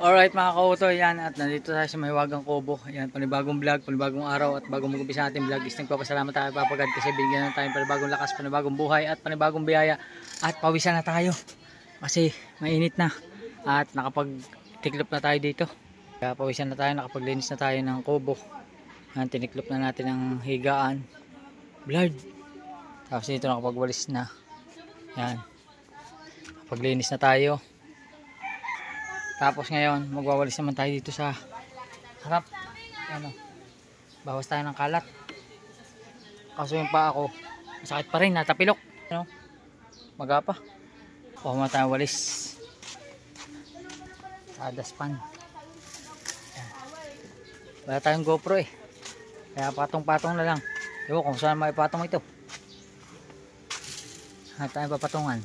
Alright mga kautoy, yan at nandito tayo sa Mahiwagang Kubo. Yan, panibagong vlog, panibagong araw at bagong mag-umpisa natin vlog is nagpapasalamat tayo papagad kasi bigyan na tayo panibagong lakas, panibagong buhay at panibagong biyaya at pawisan na tayo kasi mainit na at nakapag-tiklop na tayo dito. Kaya pawisan na tayo, nakapaglinis na tayo ng kubo. Yan, tiniklop na natin ang higaan, blood. Tapos dito nakapagwalis na. Yan, nakapaglinis na tayo. Tapos ngayon, magwawalis naman tayo dito sa harap. Ano, bawas tayo ng kalat. Kaso yung paa ko, masakit pa rin, natapilok. Ano, magapa. Kuha mo tayo walis. Sa daspan. Wala tayong GoPro eh. Kaya patong-patong na lang. Ewan kung saan maipatong ito. Saan tayo papatungan.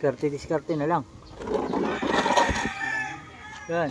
Diskarte na lang. Yan.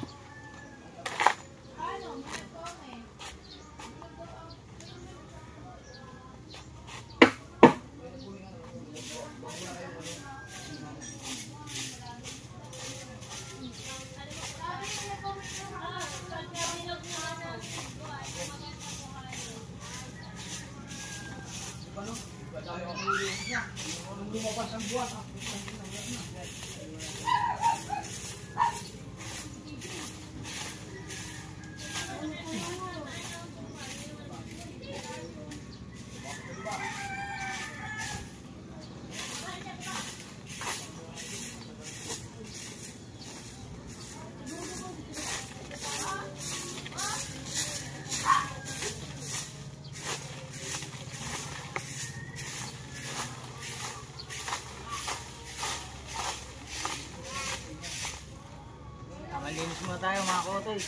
Malinis muna tayo mga kotoy.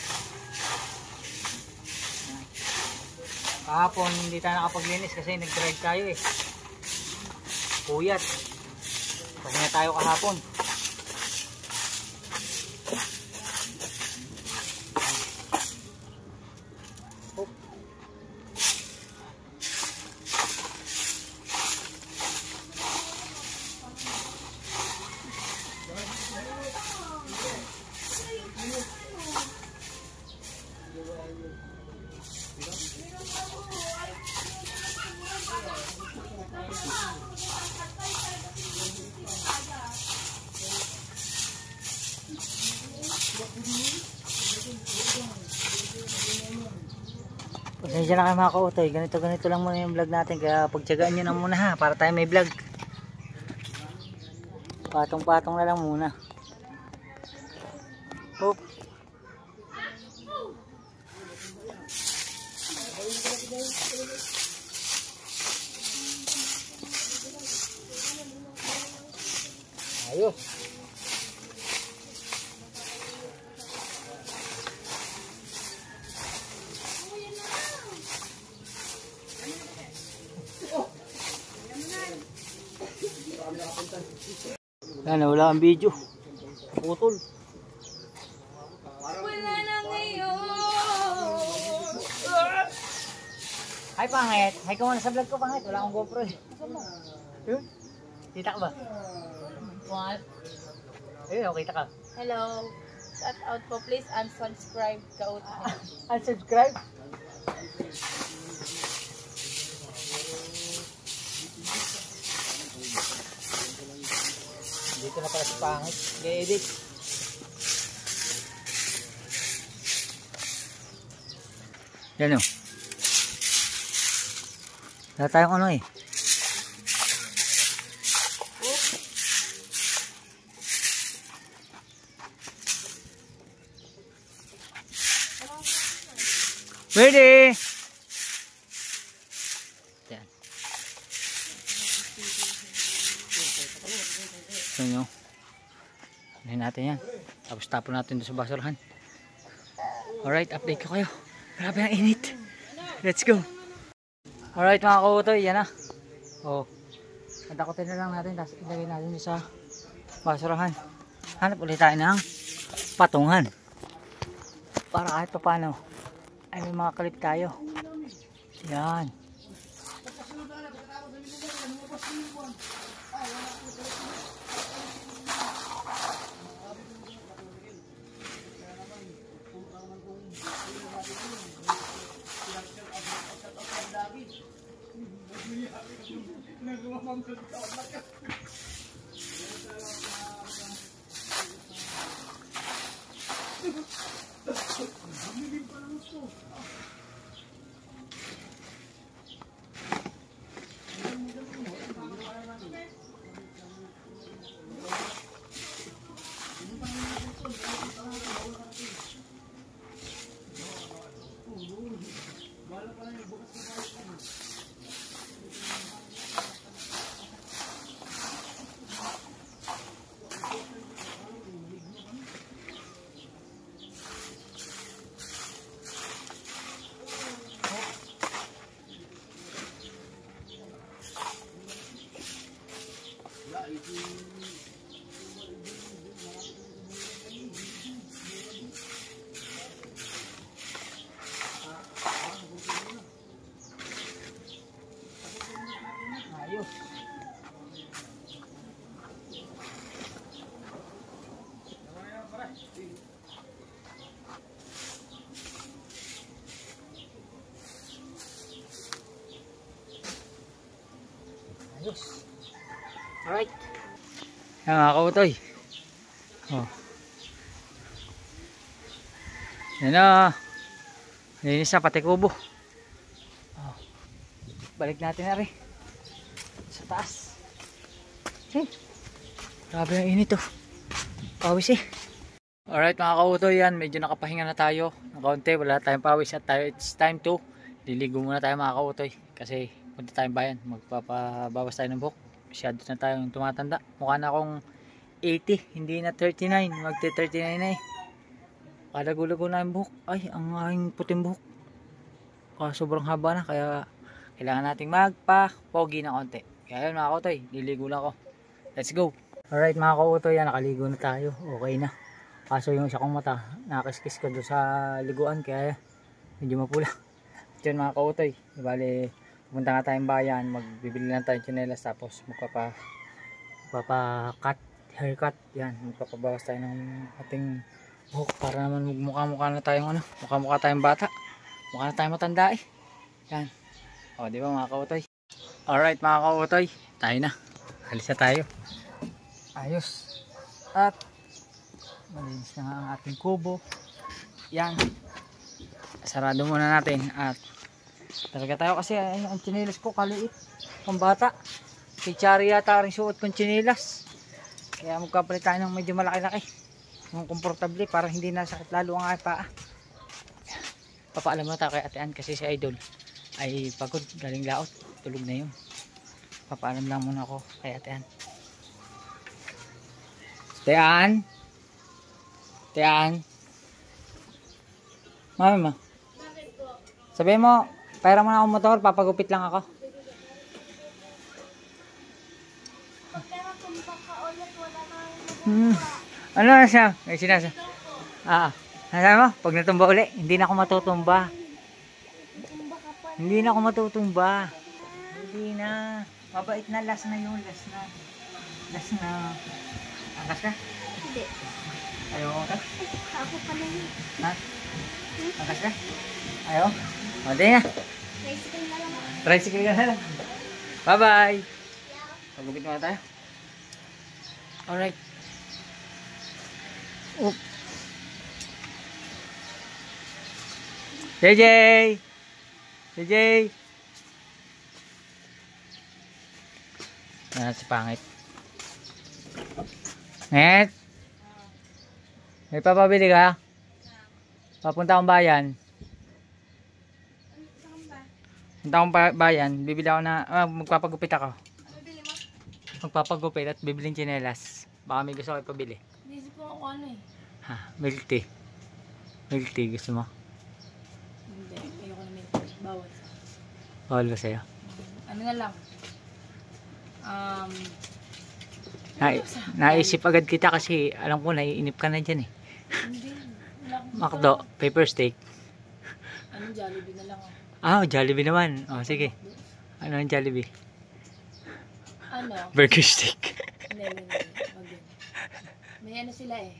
Kahapon hindi tayo nakapaglinis kasi nag-drive tayo eh. Puyat. Kasi na tayo kahapon. Pasensya na kayo mga kautoy, ganito lang muna yung vlog natin, kaya pagtyagaan nyo na muna ha, para tayo may vlog. Patong-patong na lang muna. Hop. Ayos. Yan, wala ang video. Putol. Wala na ngayon. Hi Pangit. Hi ka muna sa vlog ko Pangit. Wala akong GoPro eh. Kita ka ba? What? Ayun, kita ka. Hello. Shout out po. Please unsubscribe ka ulit. Unsubscribe? Dito na pala si Pangit. Ga-edit. Yan o. Wala tayong ano eh. Ready? Yan. So nyo. Anin natin yan. Tapos tapon natin doon sa basurahan. Alright, update ko kayo. Grabe ang init. Let's go. Alright mga kautoy, yan na. Oh. Natakotin na lang natin. Tapos ilagay natin sa basurahan. Hanap ulit tayo ng patungan. Para kahit pa paano ay may mga kalip tayo. Yan. Ayos. Ayos. Alright. Yan mga kautoy. Oh. Yan na. Linis na pati kubo. Oh. Balik natin na rin. Sa taas. Okay. Grabe ang init oh. Pawis eh. Alright mga kautoy, yan. Medyo nakapahinga na tayo. Ng kaunti. Wala tayong pawis at tayo. It's time to liligo muna tayo mga kautoy. Kasi punta tayong bayan. Magpapabawas tayo ng buhok. Masyado na tayong tumatanda. Mukha na akong 80. Hindi na 39. Magte 39 na eh. Kalago-lago na yung buhok. Ay, ang aking puting buhok. Sobrang haba na. Kaya kailangan nating magpa-pogi na konti. Kaya yun mga kautoy, liligo lang ako. Let's go! Alright mga kautoy, yan, nakaligo na tayo. Okay na. Kaso yung isa kong mata, nakakiskis ko doon sa liguan. Kaya medyo mapula. Ito yun mga kautoy. Bale, pupunta nga tayong bayan. Magbibili lang tayong tsinelas. Tapos magpapa-cut, haircut. Yan, magpapabawas tayo ng ating buhok. Para naman mukha-mukha na tayong ano. Mukha-mukha tayong bata. Mukha na tayong matanda eh. Yan. O, di ba mga kautoy? Alright mga kautoy, tayo na. Alis na tayo. Ayos. At malinis na nga ang ating kubo. Yan. Sarado muna natin. At talaga tayo kasi ang tsinelas ko kaliit. Pambata. Si Chari yata rin suot kong tsinelas. Kaya magkapalit tayo ng medyo malaki-laki. Yung komportable para hindi na sakit lalo ang aking paa. Papaalam mo tayo kay Ate Ann kasi si Idol ay pagod, galing laot, tulog na yun. Papaalam lang muna ako kay Ate Ann. Ate Ann? Ate Ann? Mami mo? Sabihin mo, pera mo na akong motor, papagupit lang ako. Pagkara kung baka ulit, wala na Ano na siya? May sinasa. Nasabi mo, pag natumba uli, hindi na ako matutumba. Hindi na ako matutumba. Hindi na. Mabait na, last na yun. Last na. Last na. Angkas ka? Hindi. Ayaw mo ka? Ako pala yun. Ha? Angkas ka? Ayaw? O, di na. Tricycle na lang ako. Tricycle ka na lang. Bye-bye. Pagupit muna tayo. Alright. Oh. JJ! JJ! Ayan si Pangit. Net? May papabili ka? Papunta akong bayan. Punta akong bayan. Bibili ako na, magpapagupit ako. Bibili mo? Magpapagupit at bibiling tsinelas. Baka may gusto ko ipabili. Naisip ko ako ano eh. Ha, milk tea. Milk tea, gusto mo? Hindi, ayoko na milk. Bawal. Bawal ba sa'yo? Ano na lang. Naisip agad kita kasi alam ko naiinip ka na dyan eh. Hindi. Wala akong Macdo, paper steak. Anong Jollibee na lang ako. Jollibee naman. Oh, sige. Ano ang Jollibee? Ano? Burger steak. Hindi. Wag yun. May ano sila eh.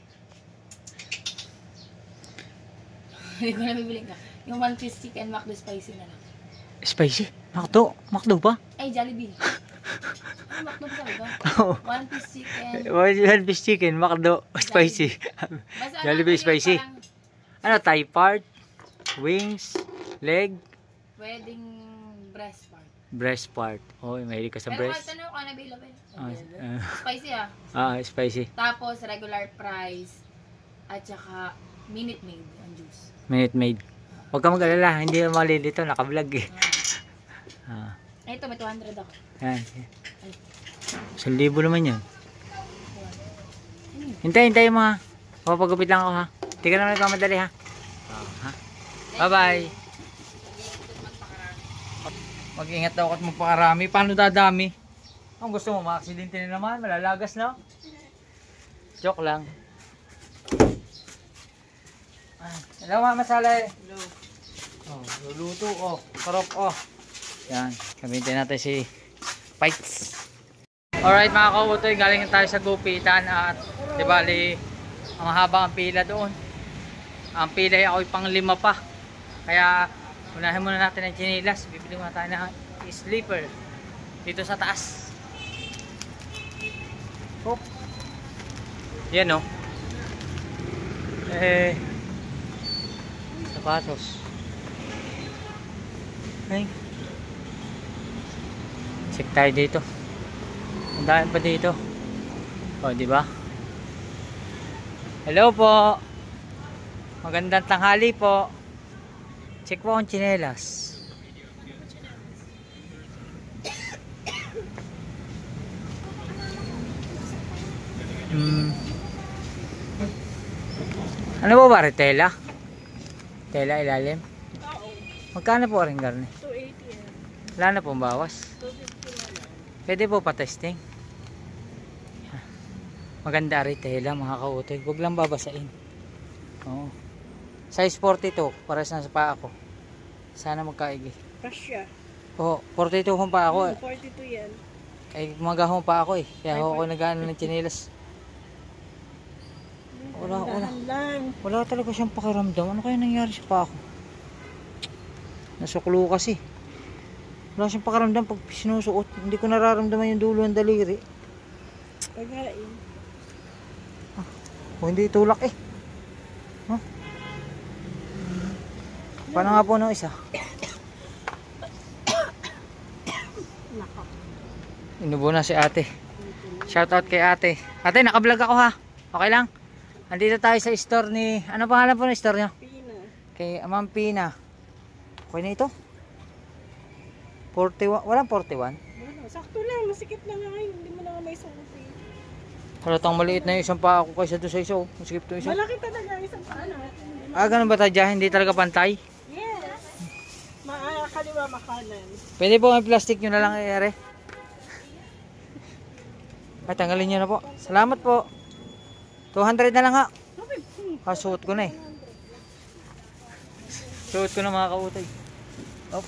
Hindi ko na bibili ka. Yung one piece chicken McDo spicy na lang. Spicy? Macdo? Macdo ba? Ay, Jollibee. McDo sa ito. Oo. One piece chicken. One piece chicken, McDo, spicy. Basta Jollibee ano, spicy. parang Ano, Thai part, wings, leg, wedding breast part. breast part. Oh, mahilig ka sa Pero breast. kahit ano ka available. Ah, Spicy ah. spicy. Tapos regular price. At saka Minute Maid ang juice. Minute Maid. Huwag ka mag-alala, hindi mo malilito, naka-vlog eh. Ito, may 200 ako. Yan. 1,000 naman yan. Hintay mo ha. Papagupit lang ako ha. Hindi ka naman nagmamadali ha. Ha? Bye-bye. Mag-ingat daw at magpakarami. Paano dadami? Ang gusto mo, ma-aksidente na naman. Malalagas na. Joke lang. Hello Mama Saleh. Hello. Oh, luluto oh. Sarap oh. Yan. Gamitin natin si Pites. Alright mga kautoy, galing tayo sa gupitan at di bali ang haba ang pila doon. Ang pila ay ako'y pang 5 pa. Kaya unahin muna natin ang chinilas. Bibili muna tayo ng sleeper dito sa taas. Hop. Yan oh. Sapatos. Ay. Check tayo dito. Ang dami pa dito. Oh, di ba? Hello po. Magandang tanghali po. Check po ang tsinelas. Ano po ba? Tela? Tela ilalim? Magkano po rin garne? 280 yan. Wala na pong bawas. 250 Pwede po pa-testing. Maganda rin tela mga kautoy. Huwag lang babasain. Oo. Size 42. Pares na sa paa ko. Sana magkaigi. Kasya. Oo. 42 kung pa ako. 42 yan. Ay magahong pa ako eh. Kaya ako nag-ano ng tsinelas. Wala talaga siyang pakiramdam. Ano kaya nangyari sa paa ko? Nasuklo kasi. Wala siyang pakiramdam pag sinusuot. Hindi ko nararamdaman yung dulo ng daliri. Paghain. O hindi itulak eh. Huh? Paano nga po ng isa? Inubo na si ate. Shoutout kay ate. Ate, nakablog ako ha. Okay lang? Andito tayo sa store ni... Ano pangalan po ng store niyo? Pina. Kay Ma'am Pina. Okay na ito? 41? Walang 41? Sakto lang. Masikip lang nga ngayon. Hindi mo na may sukupi. Halatang maliit na yung isang paa ko kaysa doon sa isa. Masikip to isa. Malaki talaga ang isang paa natin. Ganun ba tayo? Hindi talaga pantay? Yes. Kaliwa makanan. Pwede po may plastic nyo na lang i-ere. Ay, tanggalin nyo na po. Salamat po. 200 na lang ha. Suot ko na eh. Suot ko na mga kautay. Oh.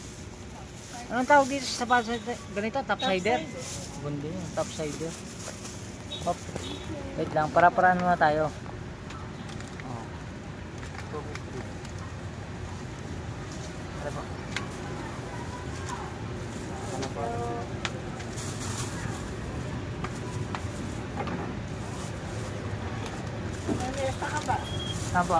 Anong tawag dito sa sapatos? Ganito? Topsider? Bundi yun. Topsider. Hop. Wait lang. Para-paraan muna tayo. Oh. Ano po? Ano po? Piyesta ka ba? Saan po?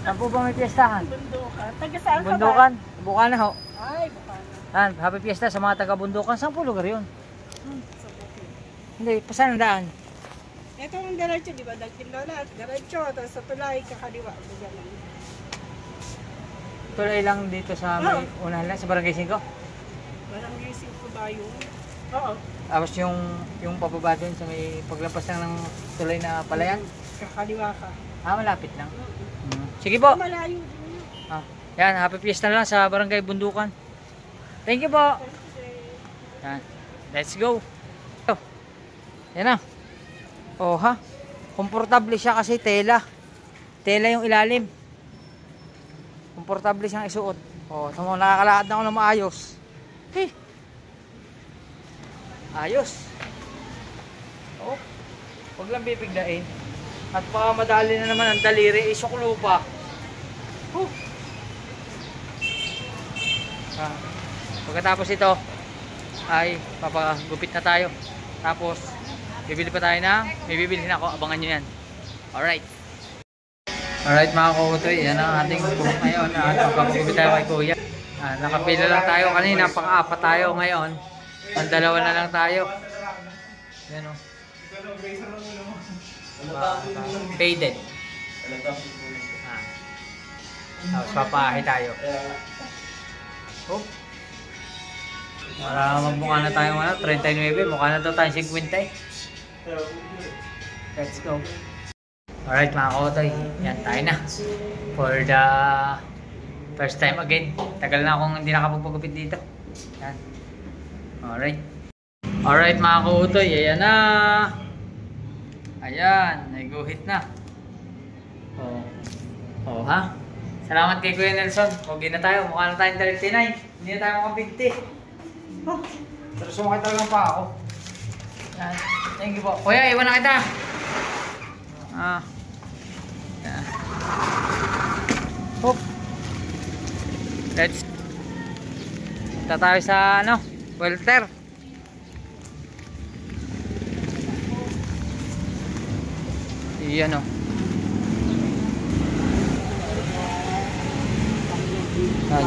Saan po ba may piyestahan? Bundukan. Taga saan ka ba? Bundukan? Bukana ho. Ay, Bukana. Happy Fiesta sa mga taga Bundukan. Saan po lugar yun? Sa Bukid. Hindi, pasan ang daan? Ito ang diretso, di ba? Dagkilo na at diretso. Tapos sa tulay, kakaliwa. Tulay lang dito sa may unahan lang, sa Barangay 5. Parang gising ko ba yun? Oo. Tapos yung pababa dun sa may paglampas lang ng tulay na palayan. Kakaliwa ka. Malapit lang. Sige po. Malayo. Yan, Happy Fiesta na lang sa Barangay Bundukan. Thank you po. Yan. Let's go. Yan na. Oh ha. Komportable siya kasi tela. Tela yung ilalim. Komportable siyang isuot. Oh, tamo nakakalakad na ako ng maayos. Hey. Ayos. Oh. Huwag lang bibiglain. At baka madali na naman ang daliri, isuklo pa. Pagkatapos ito, ay papagupit na tayo. Tapos bibili pa tayo ng, may bibilhin ako, abangan nyo yan. Alright. Alright mga kutoy, yan ang ating group ngayon at magpapagupit tayo kay kuya. Nakapila lang tayo kanina, pang-apat tayo ngayon. Ang dalawa na lang tayo. Yan o. Faded. Tapos papahi tayo. Oh. Para magmukha na tayo 39, mukha na daw tayo 50. Let's go. Alright mga kotoy, yan tayo na. For the first time again. Tagal na akong hindi nakapagpagupit dito. Yan. Alright. Alright mga kotoy, ayan na. Ayan, naguhit na. Oh. Oh ha? Salamat kay Kuya Nelson. Pogi na tayo, mukha na tayong 39. Hindi na tayo makapigti. Oh, pero sumakit talagang pa ako. Yan. Thank you po. Kuya, iwan na kita. Yan. Hop. Let's punta tayo sa welter. Iyan o.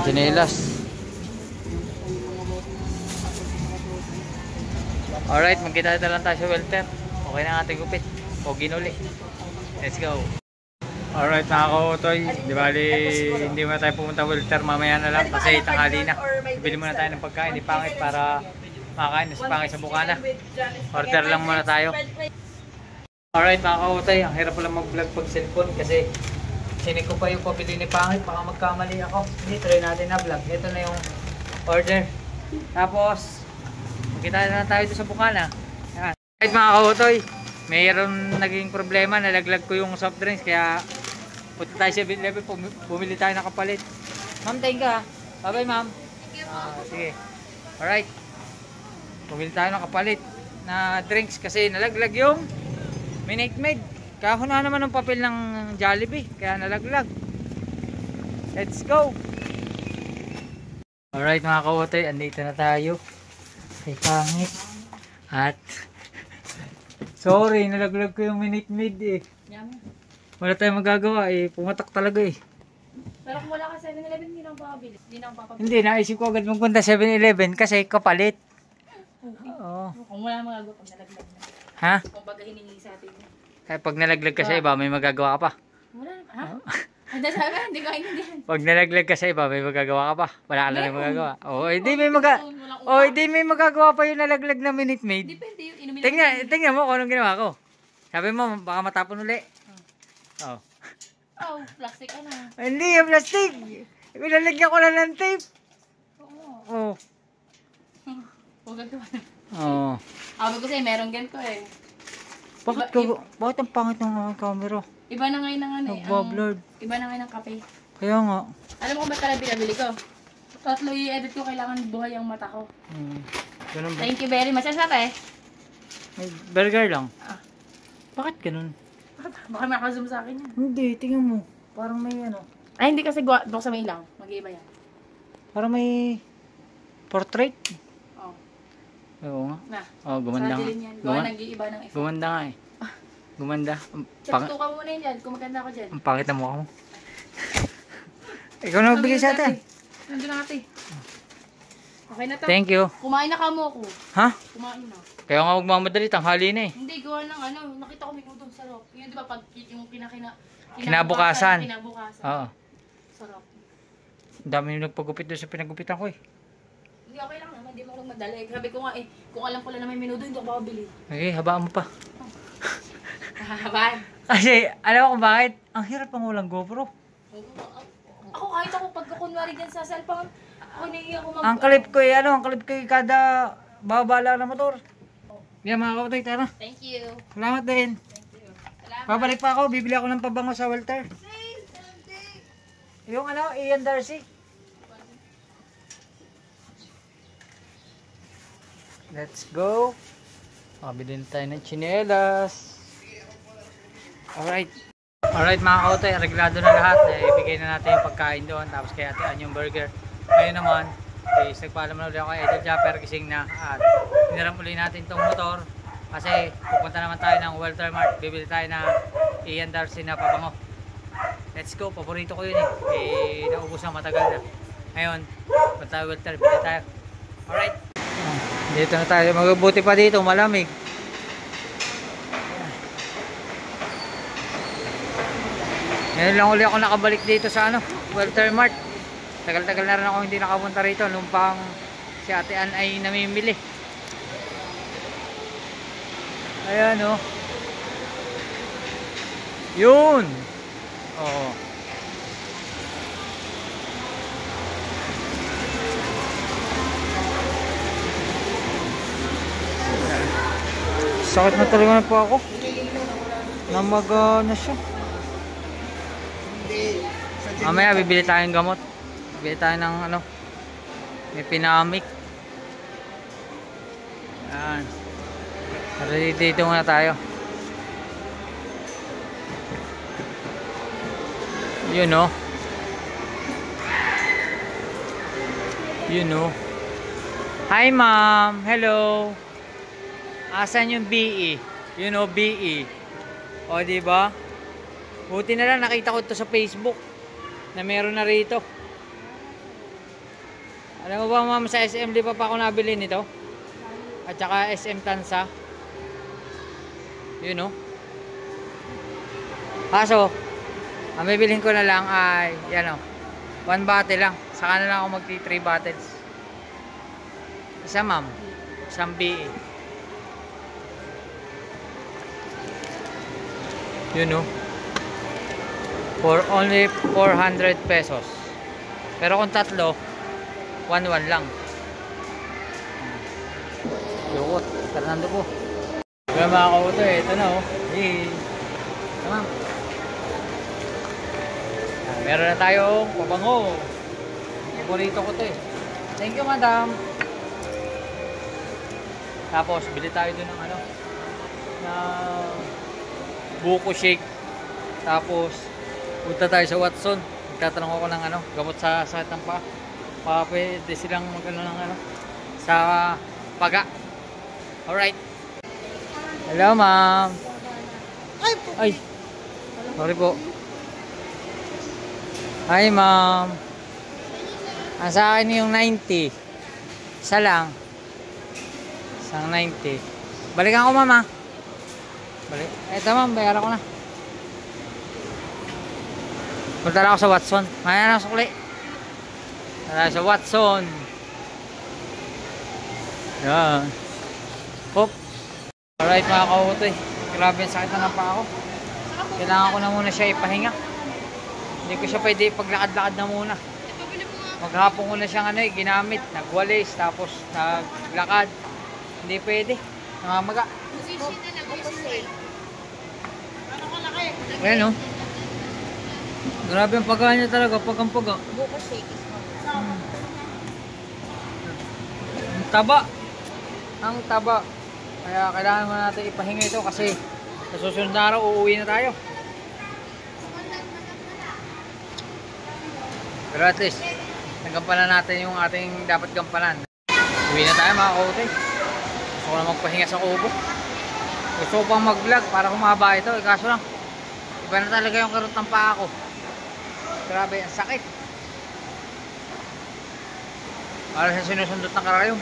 Janelas. Alright, magkita lang tayo sa welter. Okay na ang ating gupit. Pogi na uli. Let's go. Alright mga kautoy, di bali hindi muna tayo pumunta welter, mamaya na lang kasi tanghali na. Bili muna tayo ng pagkain ni Pangit para makain si Pangit sa Bukana. Order lang muna tayo. Alright mga kautoy, ang hirap pala mag-vlog pag cellphone kasi sinig ko pa yung pabili ni Pangit, baka magkamali ako. Hindi, try natin na vlog. Ito na yung order. Tapos magkita na tayo doon sa Bukana. Yan. Alright mga kautoy, mayroon naging problema, nalaglag ko yung soft drinks kaya punta tayo sa 7-Eleven, bumili tayo ng kapalit. Ma'am, thank you ha. Bye bye ma'am. Sige. Alright. Bumili tayo ng kapalit na drinks kasi nalaglag yung Minute Maid. Kahon na naman ng papel ng Jollibee kaya nalaglag. Let's go. Alright mga kawotoy, andito na tayo kay Pangit. At sorry, nalaglag ko yung Minute Maid eh. Wala tayong magagawa eh, pumatak talaga eh. Pero kung wala ka 7-Eleven, hindi na ako papabili. Hindi, naisip ko agad magpunta 7-Eleven kasi kapalit. Oo. Kung wala magagawa, pag nalaglag na. Ha? Kung baga hiningi sa atin. Kaya pag nalaglag ka sa iba, may magagawa ka pa. Wala na. Ha? Hindi sabi, hindi ko intindihan. Pag nalaglag ka sa iba, may magagawa ka pa. Wala ka na rin magagawa. Oo, hindi may magagawa pa yung nalaglag na Minute Maid. Depende yung inumin. Tingnan mo kung anong ginawa ko. Sabi mo, baka matapon uli. Oh. Oh, plastic ano. Hindi, yung plastic. Ilalagyan ko lang ng tape. Oo. Oh. Huwag gagawa. Oo. Sabi ko sa'yo, meron ganito eh. Bakit ang pangit ng camera? Iba na ngayon ng ano eh. Nagbablurred. Iba na ngayon ng kape. Kaya nga. Alam mo kung ba't talaga binabili ko? Tatlo i-edit ko, kailangan buhay ang mata ko. Ganun ba? Thank you very much. Ano sabi? May burger lang. Ah. Bakit ganun? Baka makazoom sa akin yan. Hindi, tingnan mo. Parang may ano. Ay, hindi kasi buksan mo ilaw. Mag-iiba yan. Parang may portrait. Oo. Oo nga. Na. Oh, gumanda nga. Gawa nag-iiba ng effect. Gumanda nga eh. Gumanda. Tutukan mo muna yun dyan. Kung maganda ako dyan. Ang pangit na mukha mo. Ikaw na magbigay sa atin. Nandun na ate. Okay na to. Thank you. Kumain na kamo ko. Ha? Kumain na. Kaya nga magmamadali, tanghali na eh. Hindi, gawa ng ano. Nakita ko may udong sarap. Yun di ba pag yung Kinabukasan. Kinabukasan. Oo. Sarap. Ang dami yung nagpagupit doon sa pinagupitan ko eh. Hindi, okay lang naman. Hindi mo lang madali. Sabi ko nga eh, kung alam ko lang na may minudo, hindi ako makabili. Okay, habaan mo pa. Hahaban. Kasi, alam mo kung bakit? Ang hirap ang walang GoPro. Ako kahit ako pagkakunwari dyan sa cellphone, ako naiiyak ako Ang kalip ko eh, kada babala na motor. Yan mga kapatid, tara. Thank you. Salamat din. Thank you. Salamat. Babalik pa ako, bibili ako ng pabango sa welter. Yung ano, Ian Darcy. Let's go. Bilhin tayo ng tsinelas. Alright. Alright mga kautoy, arreglado na lahat. Ibigay na natin yung pagkain doon. Tapos kaya atian yung burger. Ngayon naman, Guys, nagpaalam na ulit ako kay Idol Japper gising na at hiniram uli natin itong motor kasi pupunta naman tayo ng Welter Mart. Bibili tayo na Ian Darcy na pabango. Let's go, paborito ko yun naubos na matagal na. Ngayon, punta tayo Welter, bili tayo. Alright, dito na tayo. Mabuti pa dito, malamig. Ngayon lang uli ako nakabalik dito sa Welter Mart. Tagal-tagal na rin ako hindi nakapunta rito nung pang si Ate Ann ay namimili. Ayan o. Yun. Oo. Sakit na talaga na po ako. Namaga na siya. Mamaya bibili tayong gamot. Bili tayo ng may pinamik. Ayan. Dito muna tayo. Yun o. Yun o. Hi ma'am. Hello. Asan yung BE? Yun o, BE. O diba? Buti na lang nakita ko to sa Facebook na meron na rito. Alam mo ba ma'am, sa SM di pa ako nabili nito? At saka SM Tansa. Yun o. Kaso, ang bibilhin ko na lang ay, yan o, 1 bottle lang. Saka na lang ako magti 3 bottles. Isa ma'am, isang BE. Yun o. For only 400 pesos. Pero kung tatlo, 1-1 lang. Yukot, Fernando po. Kaya mga kauto ito na oh. Hey. Tama. Meron na tayong pabango. Paborito ko to eh. Thank you madam. Tapos bili tayo dun ng na buko shake. Tapos punta tayo sa Watson. Magtatanong ako ng gamot sa sakit ng paa. Pwede silang ng sa paga. Alright. Hello ma'am. Ay. Sorry po. Hi ma'am. Ang sa akin yung 90. Isa lang. Isang 90. Balikan ko ma'am. Balik. Eto ma'am, bayaran ko na. Punta na ako sa Watson. Maya na sukli. Punta sa Watson. Yan. Hop. Alright mga kautoy. Grabe yung sakit na ng paa ko. Kailangan ko na muna siya ipahinga. Hindi ko siya pwede paglakad-lakad na muna. Maghapon ko na siyang ginamit. Nagwalis, tapos naglakad. Hindi pwede. Namamaga. Ayan o. Grabe ang pagka niya talaga. Pagkampaga. Buko shake is Ang taba. Ang taba. Kaya kailangan mo natin ipahinga ito kasi sa susunod na araw uuwi na tayo. Pero at least nagampanan natin yung ating dapat gampanan. Uwi na tayo mga kautoy. Gusto ko na magpahinga sa kubo. Gusto ko pang mag-vlog para humaba ito. Kaso lang, iba na talaga yung karot ng paa ko. Grabe, ang sakit. Para sa sinusundot ng karayong.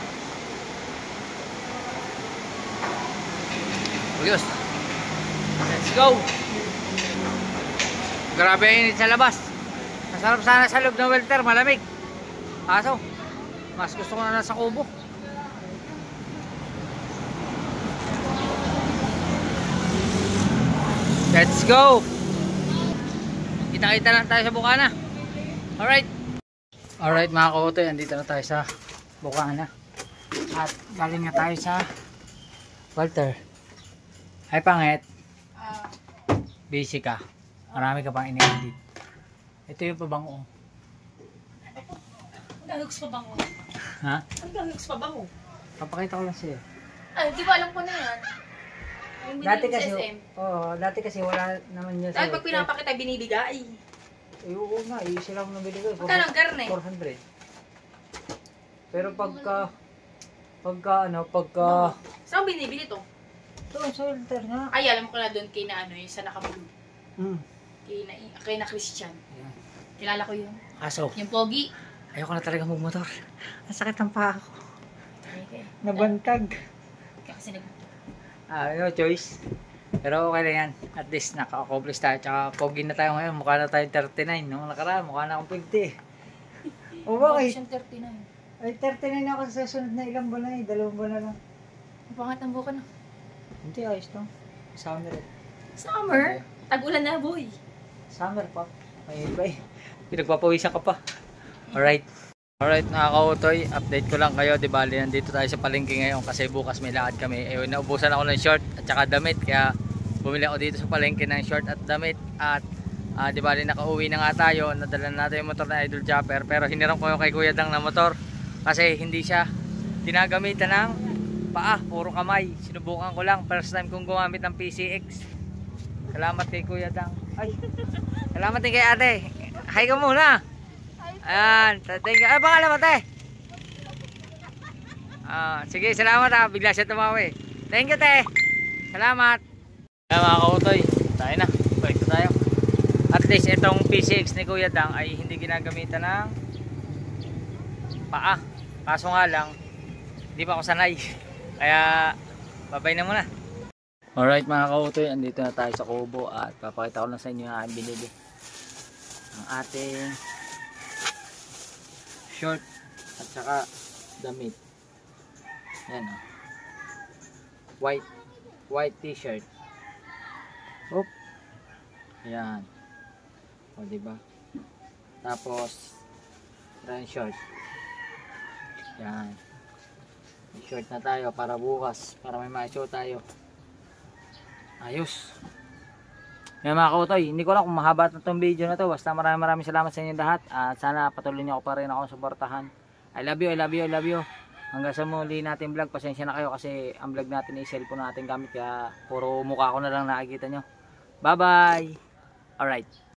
Ayos. Let's go. Grabe ang init sa labas. Masarap sana sa loob ng welter, malamig. Kaso, mas gusto ko na nasa kubo. Let's go. Kita-kita lang tayo sa Bukana. Alright. Alright mga kautoy, andito na tayo sa Bukana. At galing na tayo sa Walter. Ay pangit. Busy ka. Marami ka pang ini-edit. Ito yung pabango. Ang galugs pa bango. Ha? Ang galugs pa bango. Papakita ko lang sa'yo. Ay, di ba alam ko na yan. Yung Dati binili kasi, sa SM. dati kasi wala naman niya sa Dahil pag pinapakita, binibigay. oo nga, sila akong nabili ko. Magkano ang garne? 400. Pero pagka Saan mo binibili to? doon sa filter nga. Ay, alam ko na doon kay na yung sa naka-blue. Hmm. Kay na Christian. Ayan. Kilala ko yun. Kaso, Yung pogi. ayoko na talaga magmotor. Ang sakit ng paa ko. Okay. Nabantag. Kasi No choice. Pero okay lang yan. At least naka-accomplish tayo. Tsaka pogi na tayo ngayon. Mukha na tayo 39. Nung nakaraan, mukha na akong 50. O bakit? 39. Ay, 39 ako sa sunod na ilang buwan na eh. 2 buwan na lang. Ang pangat ang buka na. Hindi, ayos lang. Summer eh. Summer? Tag-ulan na, boy. Summer pa. May iba eh. Pinagpapawisan ka pa. Alright. Alright mga kautoy, update ko lang kayo. Di bali, nandito tayo sa palengke ngayon kasi bukas may lakad kami. Naubusan ako ng short at saka damit. Kaya bumili ako dito sa palengke ng short at damit. At di bali, nakauwi na nga tayo. Nadala natin yung motor na Idol Chopper. Pero hiniram ko yung kay Kuya Dang na motor. Kasi hindi siya ginagamitan ng paa, puro kamay. Sinubukan ko lang. First time kong gumamit ng PCX. Salamat kay Kuya Dang. Ay, salamat din kay ate. Hi ka muna. Ayan, thank you. Ay, pangalan mo, te? Sige, salamat ha. Bigla siya tumawi. Thank you, te. Salamat. Ayan mga kautoy, tayo na. Balik na tayo. At least itong PCX ni Kuya Dang ay hindi ginagamitan ng paa. Kaso nga lang, hindi pa ako sanay. Kaya, babay na muna. Alright mga kautoy, andito na tayo sa Kubo at papakita ko lang sa inyo yung aking binili. Ang ating short at saka damit. Yan o. White t-shirt. Oop. Yan. O diba? Tapos brown short. Yan. May short na tayo para bukas, para may ma-show tayo. Ayos. Yan mga kautoy, hindi ko alam kung mahaba na itong video na to. Basta maraming salamat sa inyo lahat. At sana patuloy niyo ako pa rin ako suportahan. I love you, I love you, I love you. Hanggang sa muli natin vlog. Pasensya na kayo kasi ang vlog natin ay cellphone natin gamit. Kaya puro mukha ko na lang nakikita nyo. Bye bye. Alright.